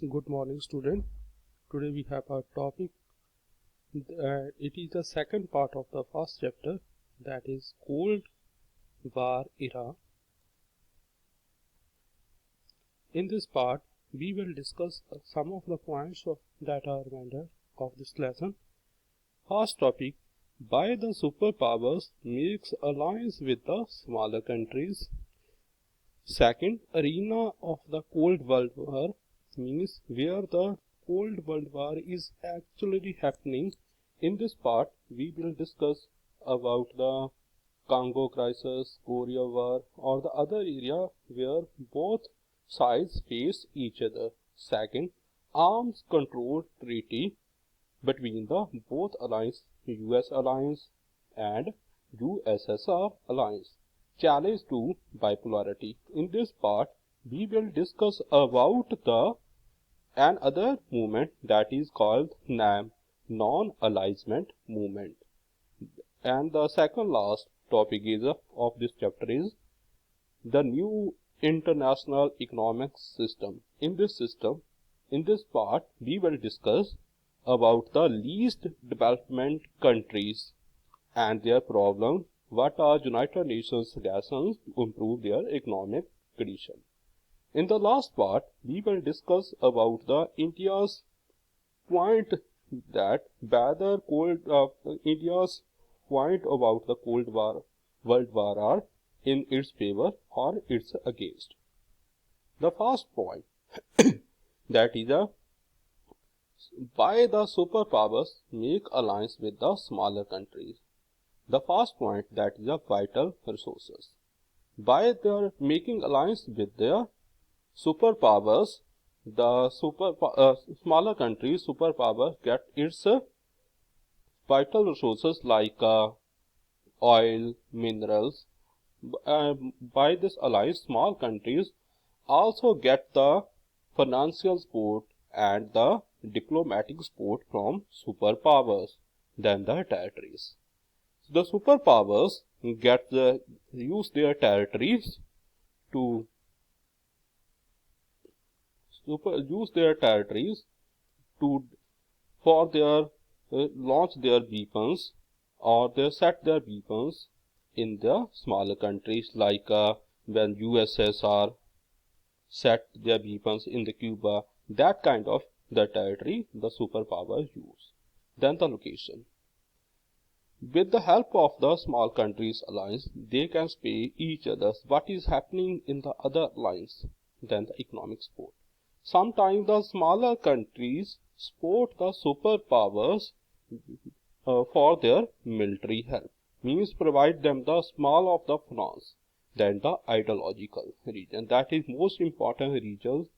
Good morning, student. Today we have a topic. It is the second part of the first chapter, that is Cold War era. In this part, we will discuss some of the points that are remainder of this lesson. First topic: why the superpowers makes alliance with the smaller countries. Second, arena of the Cold World War, means where the Cold World War is actually happening. In this part, we will discuss about the Congo crisis, Korea War, or the other area where both sides face each other. Second, arms control treaty between the both alliance, US alliance and USSR alliance. Challenge to bipolarity. In this part, we will discuss about the another movement that is called NAM, non-alignment movement. And the second last topic is of this chapter is the new international economic system. In this part, we will discuss about the least development countries and their problem. What are United Nations suggestions to improve their economic condition? In the last part, we will discuss about the India's point that whether India's point about the World War are in its favor or it's against. The first point that is why the superpowers make alliance with the smaller countries. The first point that is vital resources. By their making alliance with their superpowers, the smaller countries superpower get its vital resources like oil, minerals. By this alliance, small countries also get the financial support and the diplomatic support from superpowers than the territories. The superpowers use their territories to for their launch their weapons or they set their weapons in the smaller countries like when USSR set their weapons in the Cuba, that kind of the territory the superpowers use. Then the location. With the help of the small countries alliance, they can spy each other what is happening in the other alliance. Then the economic support. Sometimes the smaller countries support the superpowers for their military help, means provide them the small of the finance. Then the ideological region, that is most important region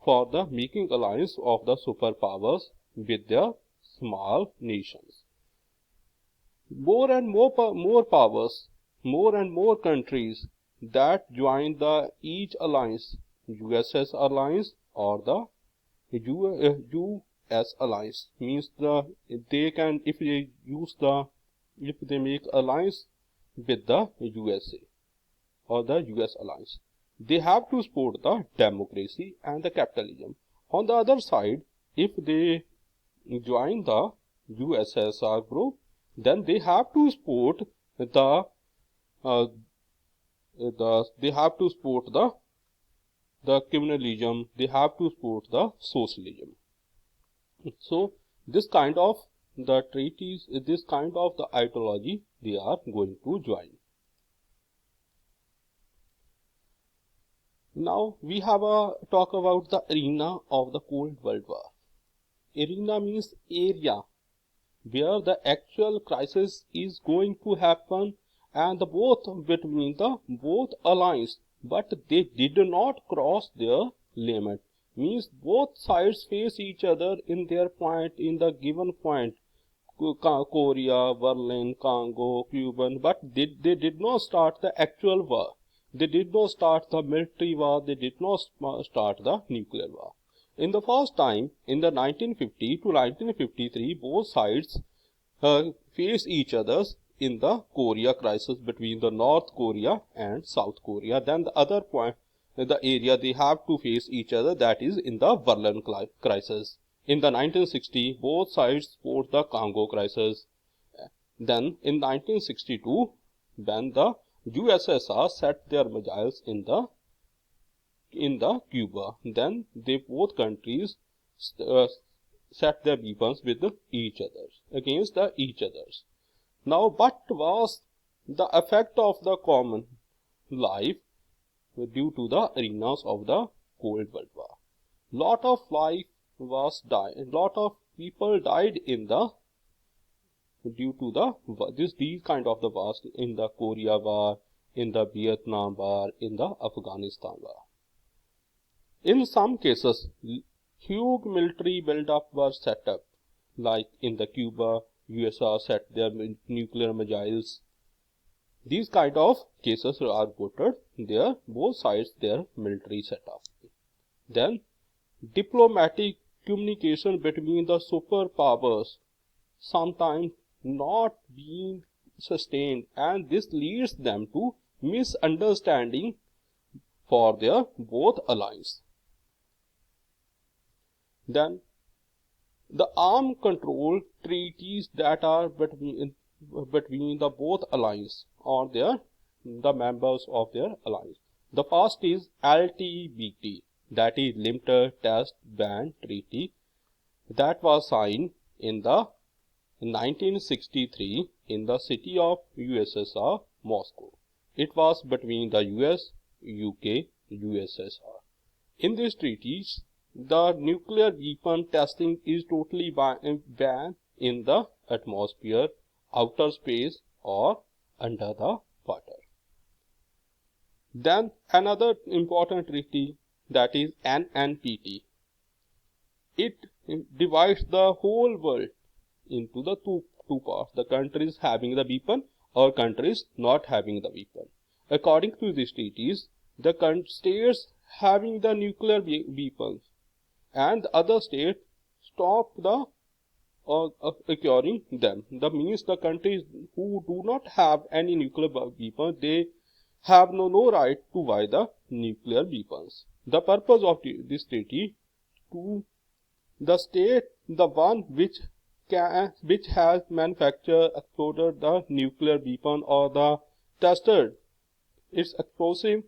for the making alliance of the superpowers with their small nations. More and more powers, more and more countries that join the each alliance, USS alliance or the US alliance, means they can if they make alliance with the USA or the US alliance, they have to support the democracy and the capitalism. On the other side, if they join the USSR group, then they have to support uh, they have to support the communalism, they have to support the socialism. So this kind of the treaties, this kind of the ideology they are going to join. Now we have a talk about the arena of the Cold World War. Arena means area where the actual crisis is going to happen and the both between the both alliance, but they did not cross their limit, means both sides face each other in their point, in the given point, Korea, Berlin, Congo, Cuban, but they did not start the actual war. They did not start the military war, they did not start the nuclear war. In the first time, in the 1950 to 1953, both sides face each other in the Korea crisis between the North Korea and South Korea. Then the other point, the area they have to face each other, that is in the Berlin crisis. In the 1960, both sides fought the Congo crisis. Then in 1962, when the USSR set their missiles in the Cuba, then they both countries set their weapons with each other against each others. Now, what was the effect of the common life due to the arenas of the Cold World War? Lot of life was died. Lot of people died in the due to these kind of the wars, in the Korea War, in the Vietnam War, in the Afghanistan War. In some cases, huge military build-up was set up, like in the Cuba, USA set their nuclear missiles. These kind of cases are reported there, both sides their military setup. Then, diplomatic communication between the superpowers sometimes not being sustained, and this leads them to misunderstanding for their both allies. Then the armed control treaties that are between the both allies or the members of their alliance. The first is LTBT, that is Limited Test Ban Treaty, that was signed in the 1963 in the city of USSR, Moscow. It was between the US, UK, USSR. In these treaties, the nuclear weapon testing is totally banned in the atmosphere, outer space, or under the water. Then another important treaty, that is NNPT. It divides the whole world into the two parts, the countries having the weapon or countries not having the weapon. According to these treaties, the states having the nuclear weapons and the other states stop the acquiring them. That means the countries who do not have any nuclear weapons, they have no right to buy the nuclear weapons. The purpose of this treaty to the state, the one which has manufactured, exploded the nuclear weapon or the tested its explosive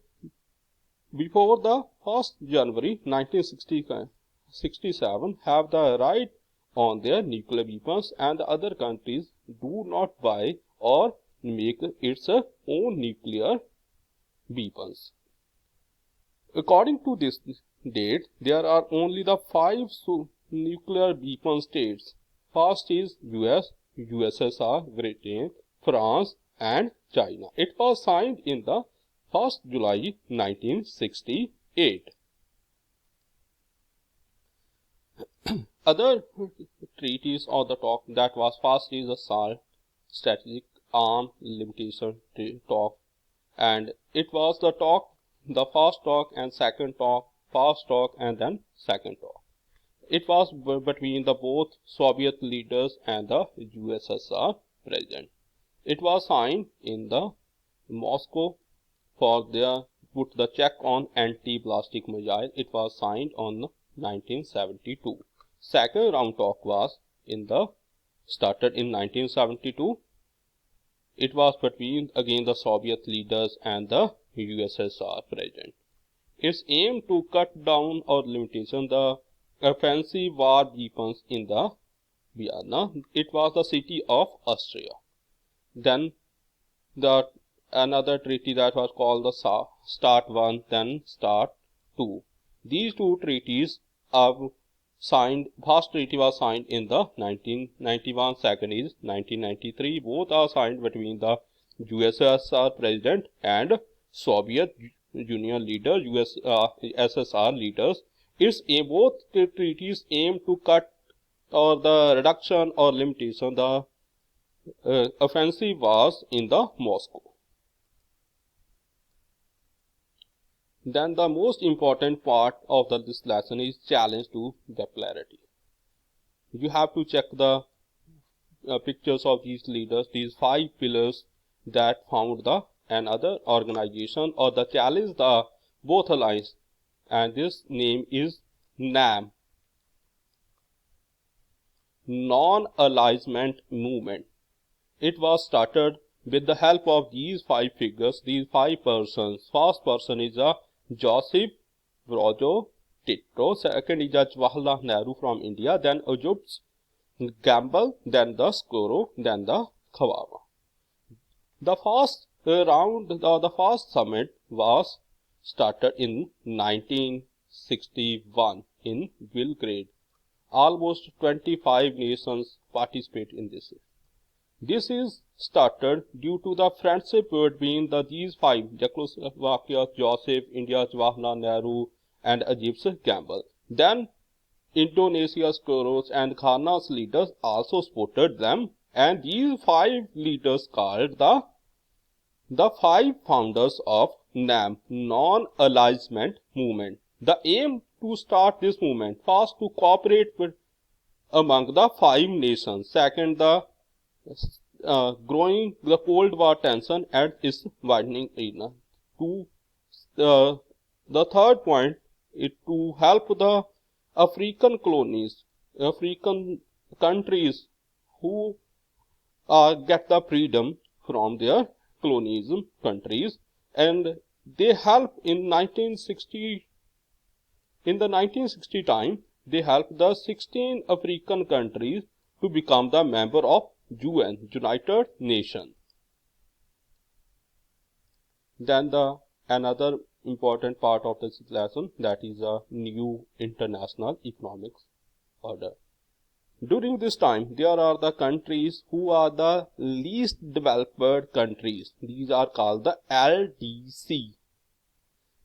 before the 1st January 1967 have the right on their nuclear weapons, and the other countries do not buy or make its own nuclear weapons. According to this date, there are only the 5 nuclear weapon states. First is US, USSR, Britain, France, and China. It was signed in the 1st July 1968. Other treaties of the talk that was first is the SALT, Strategic Arm Limitation talk, and it was the talk, the first talk and second talk, first talk and then second talk. It was between the both Soviet leaders and the USSR president. It was signed in the Moscow for their put the check on anti-ballistic missile. It was signed on 1972. Second round talk was started in 1972. It was between again the Soviet leaders and the USSR president. Its aim to cut down or limitation the offensive war weapons in the Vienna. It was the city of Austria. Then another treaty that was called the START 1, then START 2. These two treaties are signed. First treaty was signed in the 1991, second is 1993. Both are signed between the USSR president and Soviet Union leader, SSR leaders. Both treaties aim to cut or the reduction or limitation the offensive wars in the Moscow. Then the most important part of this lesson is challenge to bipolarity. You have to check the pictures of these leaders, these 5 pillars that found another organization or the challenge the both alliance, and this name is NAM, Non-Alignment Movement. It was started with the help of these five figures, these five persons. First person is Joseph Brozo Tito, second is Jawaharlal Nehru from India, then Egypt's Gamble, then the Skoro, then the Khawama. The first the first summit was started in 1961 in Belgrade. Almost 25 nations participate in this. This is started due to the friendship between these five: Czechoslovakia, Joseph, India, Jawaharlal Nehru, and Egypt's Gamble. Then Indonesia's Koros and Ghana's leaders also supported them, and these five leaders called the five founders of NAM, Non-Alignment Movement. The aim to start this movement: first, to cooperate among the five nations; second, the growing the Cold War tension and its widening arena. The third point is to help the African colonies, African countries who get the freedom from their colonialism countries, and they help in 1960. In the 1960 time, they helped the 16 African countries to become the member of UN, United Nations. Then another important part of this lesson, that is a new international economic order. During this time, there are the countries who are the least developed countries. These are called the LDC.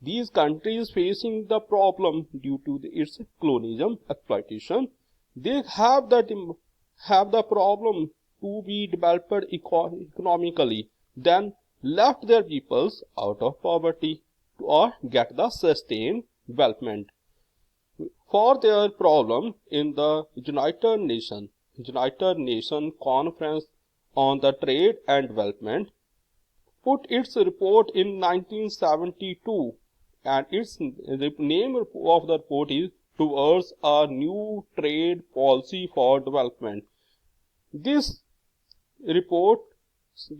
These countries facing the problem due to its colonialism exploitation, they have the problem to be developed economically, then left their peoples out of poverty or get the sustained development. For their problem, in the United Nations Conference on the Trade and Development put its report in 1972, and its name of the report is Towards a New Trade Policy for Development. This report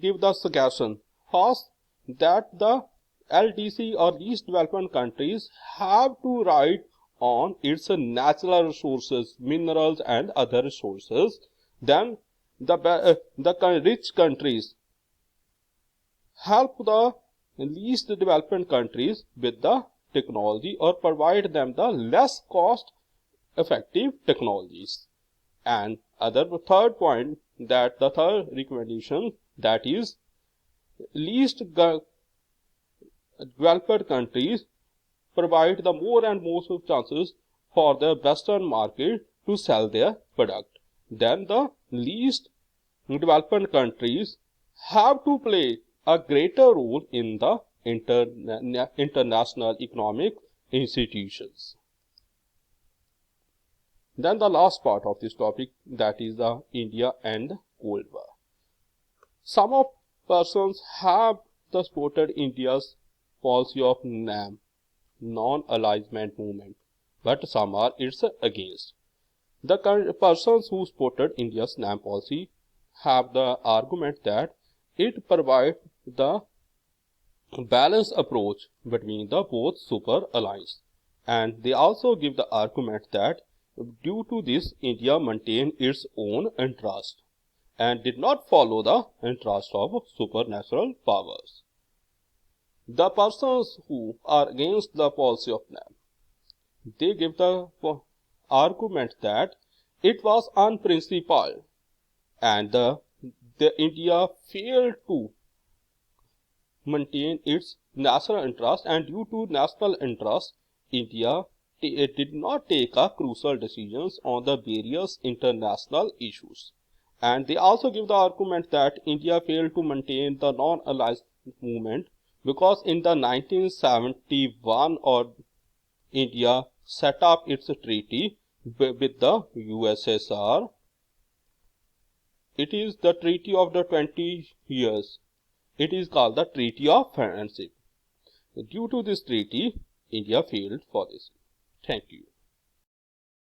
gives the suggestion first that the LDC or least developed countries have to write on its natural resources, minerals and other resources. Then the rich countries help the least developed countries with the technology or provide them the less cost effective technologies. And third point, that the third recommendation, that is least developed countries provide the more and more chances for the Western market to sell their product. Then the least developed countries have to play a greater role in the international economic institutions. Then the last part of this topic, that is the India and Cold War. Some of persons have supported India's policy of NAM, Non-Alignment Movement, but some are its against. The persons who supported India's NAM policy have the argument that it provides the balanced approach between the both super alliance, and they also give the argument that due to this India maintained its own interest and did not follow the interest of supernatural powers. The persons who are against the policy of NAM, they give the argument that it was unprincipled and the India failed to maintain its national interest, and due to national interest, India did not take crucial decisions on the various international issues. And they also give the argument that India failed to maintain the non-aligned movement because in the 1971 India set up its treaty with the USSR. It is the treaty of the 20 years. It is called the Treaty of Friendship. Due to this treaty, India failed for this. Thank you.